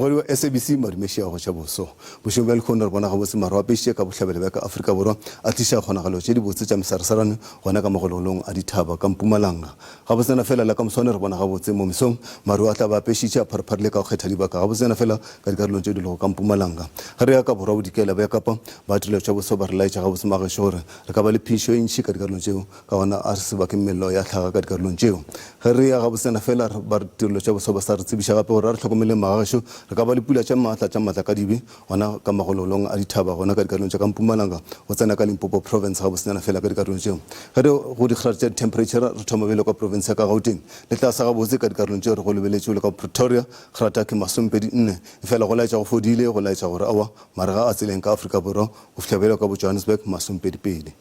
mogodi wa SABC Madumeshi go tša boso bošo bja lekgono re bona ga botse maro wa peše ka bohlabele ba ka Afrika Borwa a tliša kgonagalo tše di botse tša mesarasarane gona ka mogololong a dithaba ka Mpumalanga ga botsena fela la ka moswane re bona ga botse mo mesong maro a tla ba pešitše a pharepharele ka go kgetha dibaka ga botsena fela ka dikarolong tše di lego ka Mpumalanga ge re ya ka borwa bodikela ba ya kapa ba tlile tša boso ba re laetša ga botse magešo gore re ka ba le phišo e ntšhi ka dikarolong tšeo ka gona a se ba ke mmelo ya tlhaga ka dikarolong tšeo ge re ya ga botsena fela ba tirelo tša boso ba sa re tsebiša gape gore a re tlhokomele magešo re ka ba le pula tša maatla ka dibe gona ka magololong a dithaba gona ka dikarolong tša ka Mpumalanga go tsena ka Limpopo province ga bosenyana fela ka dikarolong tšeo ge re go dikgara tša temperature re thoma bele ka province ya ka Gauteng le tlasa ga botse ka dikarolong tšeo re go lebeletšego le ka Pretoria kgerata ke 24 efela go laetša go fodile go laetša gore awa mare ga a tseleng ka Afrika Borwa go fitlha bele ka bo Johannesburg 22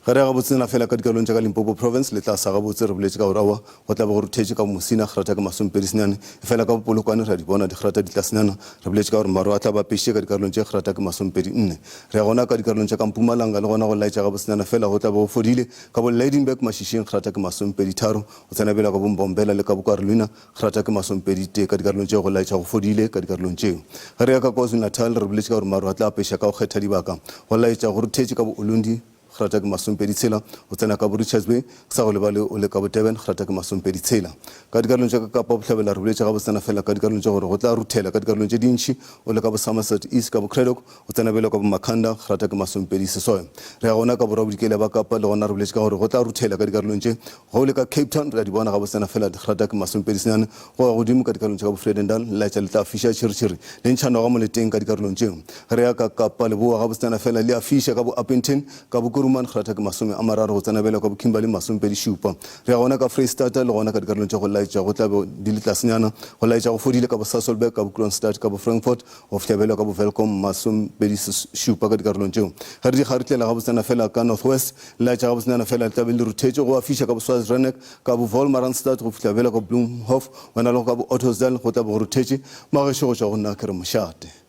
ge re ga botsena fela ka dikarolong tša ka Limpopo province le tlasa ga botse re boletše ka gore awa go tla be go ruthetše ka Mosina kgerata ke 20 efela ka Polokwane re a di bona dikgerata di tlasenyana re boletše ka gore maro a tla ba peše ka dikarolong tše kgerata ke 24 re ya gona ka dikarolong tša ka Mpumalanga le gona go laetša ga bosenyana fela go tla be go fodile ka bo Lydenburg mašišing kgerata ke 23 go tsena bela ka Bombombela le ka Bokarolina kgerata ke 21 ka dikarolong tšeo go laetša go fodile ka dikarolong tšeo ge re ya ka KwaZulu-Natal re boletše ka gore maro a tla peša ka go kgetha dibaka go laetša go ruthetše ka bo Ulundi kgerata ke 26 go tsena ka bo Richards Bay sa go lebale o le ka bo Durban kgerata ke 26 ka dikarolong tša ka Kapa Bohlabela re boletše ga botsena fela ka dikarolong tša gore go tla ruthela ka dikarolong tše dintšhi o le ka bo Somerset East ka bo Craddock go tsena bele ka bo Makhanda kgerata ke 28 re ya gona ka borwa bodikela ba Kapa le gona re boletše ka gore go tla ruthela ka dikarolong tše go le ka Cape Town re a di bona ga botsena fela kgerata ke 29 go ya godimo ka dikarolong tša ka bo Vredendal laetša le tla fiša tšhiritšhiri le ntšhano ga mo le teng ka dikarolong tšeo ge re ya ka Kapa Leboa ga botsena fela le a fiša ka bo Upington ka bo Kuruman kgerata ke 30 go tsena bela ka bo Kimberley 27 re ya gona ka Freystata le gona ka dikarolong tša go laetša go tla be di le tlasenyana go laetša go fodile ka bo Sasolburg ka bo Kroonstad ka bo Frankfurt go fitlha bela ka bo Welkom 27 ka dikarolong tšeo ge re di kgaritlela ga botsena fela ka Northwest laetša ga botsena fela le tla be le ruthetše go a fiša ka bo Swaziland ka bo Wolmaranstad go fitlha bela ka Bloemhof wena le go ka bo Ottosdal go tla be go ruthetše magešo go tšwa go nna ke re mošate